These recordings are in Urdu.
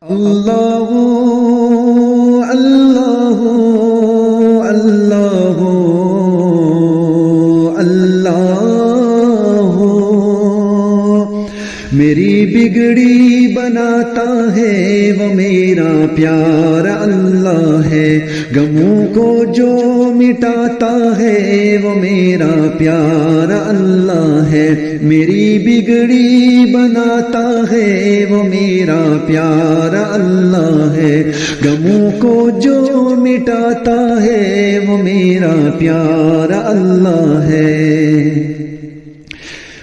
اللہ اللہ اللہ اللہ میری بگڑی بناتا ہے وہ میرا پیارا اللہ ہے، غموں کو جو مٹاتا ہے وہ میرا پیارا اللہ ہے، میری بگڑی بناتا ہے وہ میرا پیارا اللہ ہے، غموں کو جو مٹاتا ہے وہ میرا پیارا اللہ ہے،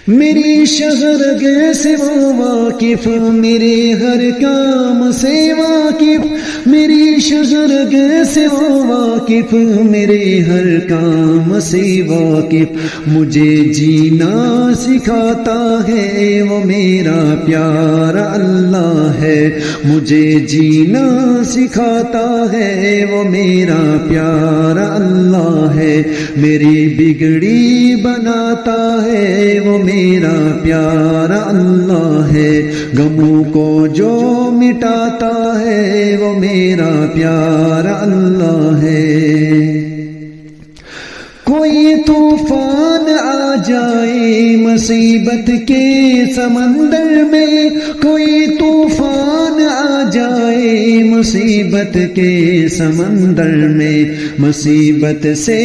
میری شہرگہ سے وہ واقف، میرے ہر کام سے واقف، میری شہرگہ سے وہ واقف، میرے ہر کام سے واقف، مجھے جینا سکھاتا ہے وہ میرا پیارا اللہ ہے، مجھے جینا سکھاتا ہے وہ میرا پیارا اللہ ہے، میری بگڑی بناتا ہے وہ میرا پیارا اللہ ہے، غموں کو جو مٹاتا ہے وہ میرا پیارا اللہ ہے، کوئی طوفان آ جائے مصیبت کے سمندر میں، کوئی طوفان آ جائے مصیبت کے سمندر میں، مصیبت سے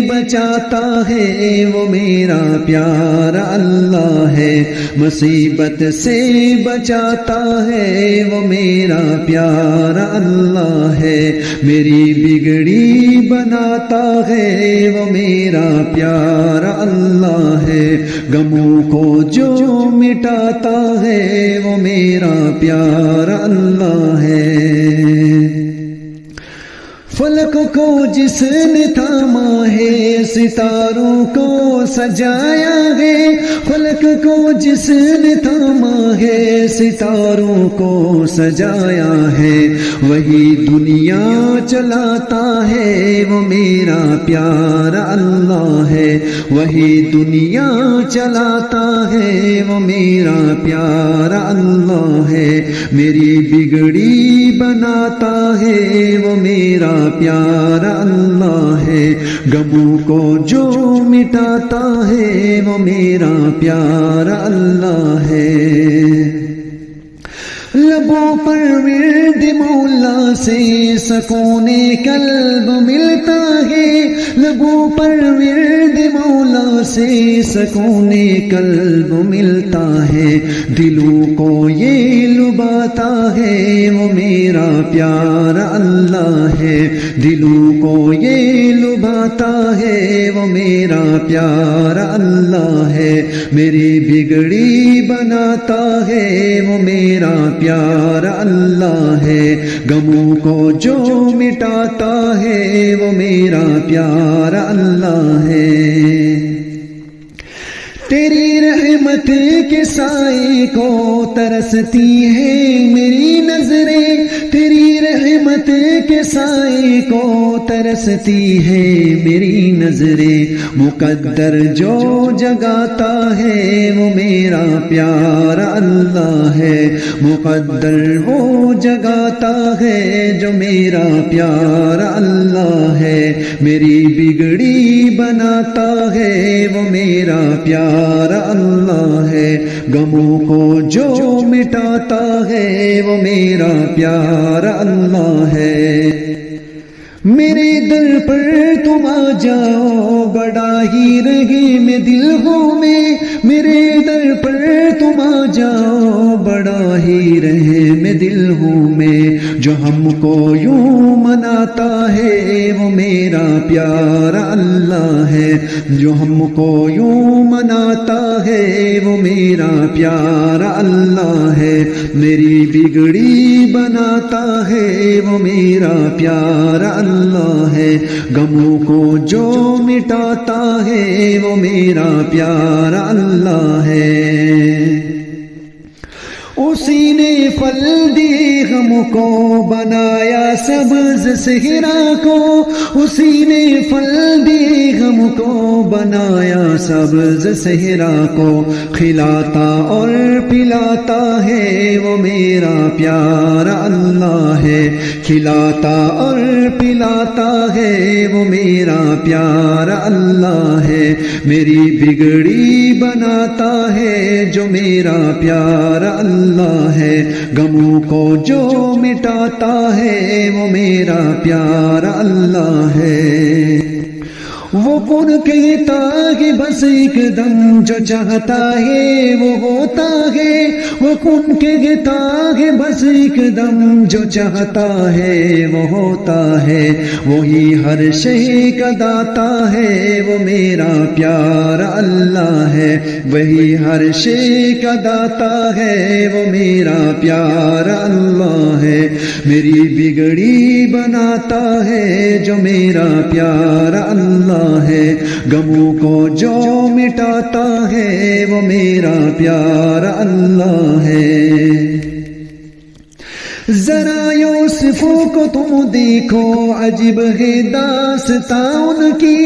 بچاتا ہے وہ میرا پیارا اللہ ہے، مصیبت سے بچاتا ہے وہ میرا پیارا اللہ ہے، میری بگڑی بناتا ہے وہ میرا پیارا اللہ ہے، غموں کو جو مٹاتا ہے وہ میرا پیارا اللہ ہے، فلک کو جس نے تھاما ہے ستاروں کو سجایا ہے، فلک کو جس نے تھاما ہے ستاروں کو سجایا ہے، وہی دنیا چلاتا ہے وہ میرا پیارا اللہ ہے، وہی دنیا چلاتا ہے وہ میرا پیارا اللہ ہے، میری بگڑی بناتا ہے وہ میرا پیارا اللہ ہے، غموں کو جو مٹاتا ہے وہ میرا پیارا اللہ ہے، لبوں پر ورد مولا سے سکون قلب ملتا ہے، لبوں پر ورد مولا سے سکون قلب ملتا ہے، دلوں کو یہ لباتا ہے وہ میرا پیارا اللہ ہے، دلوں کو یہ لباتا ہے وہ میرا پیارا اللہ ہے، میری بگڑی بناتا ہے وہ میرا پیارا اللہ ہے، غموں کو جو مٹاتا ہے وہ میرا پیارا اللہ ہے، تیری رحمت کے سائے کو ترستی ہے میری نظریں، تیری رحمت کے سائے کو ترستی ہے میری نظریں، مقدر جو جگاتا ہے وہ میرا پیارا اللہ ہے، مقدر وہ جگاتا ہے جو میرا پیارا اللہ ہے، میری بگڑی بناتا ہے وہ میرا پیارا اللہ ہے، غموں کو جو مٹاتا ہے وہ میرا پیارا اللہ ہے، میرے در پر تم آ جاؤ بڑا ہی رہے میں دل ہوں میں، میرے در پر تم آ جاؤ بڑا ہی رہے میں دل ہوں میں، جو ہم کو یوں مناتا ہے وہ میرا پیارا اللہ ہے، جو ہم کو یوں مناتا ہے وہ میرا پیارا اللہ ہے، میری بگڑی بناتا ہے وہ میرا پیارا اللہ ہے، غموں کو جو مٹاتا ہے وہ میرا پیارا اللہ ہے، اسی نے پھل دی غم کو بنایا سبز صحرا کو، اسی نے پھل دی غم کو بنایا سبز صحرا کو، کھلاتا اور پلاتا ہے وہ میرا پیارا اللہ ہے، کھلاتا اور پلاتا ہے وہ میرا پیارا اللہ ہے، میری بگڑی بناتا ہے جو میرا پیارا اللہ ہے، غموں کو جو مٹاتا ہے وہ میرا پیارا اللہ ہے۔ وہ کون کہتا ہے بس ایک دم جو چاہتا ہے وہ ہوتا ہے، وہ کون کہتا ہے بس ایک دم جو چاہتا ہے وہ ہوتا ہے، وہی ہر شے کا داتا ہے وہ میرا پیارا اللہ ہے، وہی ہر شے کا داتا ہے وہ میرا پیارا اللہ ہے، میری بگڑی بناتا ہے جو میرا پیارا اللہ ہے، غموں کو جو مٹاتا ہے وہ میرا پیارا اللہ ہے۔ ذرا یوسفوں کو تم دیکھو عجیب ہے داستاں ان کی،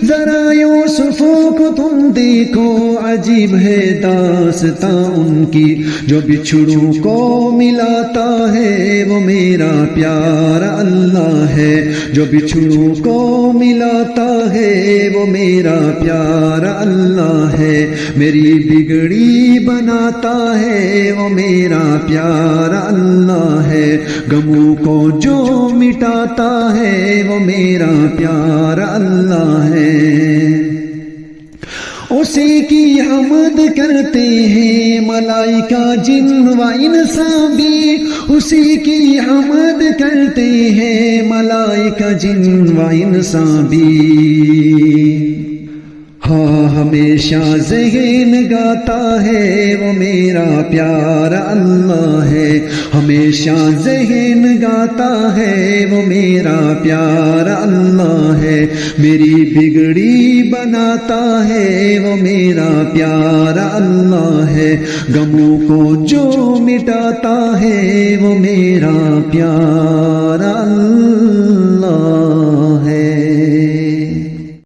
ذرا یوسفوں کو تم دیکھو عجیب ہے داستاں ان کی، جو بچھڑوں کو ملاتا ہے وہ میرا پیارا اللہ ہے، جو بچھڑوں کو ملاتا ہے وہ میرا پیارا اللہ ہے، میری بگڑی بناتا ہے وہ میرا پیارا اللہ ہے، غموں کو جو مٹاتا ہے وہ میرا پیارا اللہ ہے۔ اسی کی حمد کرتے ہیں ملائکہ جن و انسان بھی، اسی کی حمد کرتے ہیں ملائکہ جن و انسان بھی، ہاں ہمیشہ ذہن گاتا ہے وہ میرا پیارا اللہ ہے، ہمیشہ ذہن گاتا ہے وہ میرا پیارا اللہ ہے، میری بگڑی بناتا ہے وہ میرا پیارا اللہ ہے، غموں کو جو مٹاتا ہے وہ میرا پیارا اللہ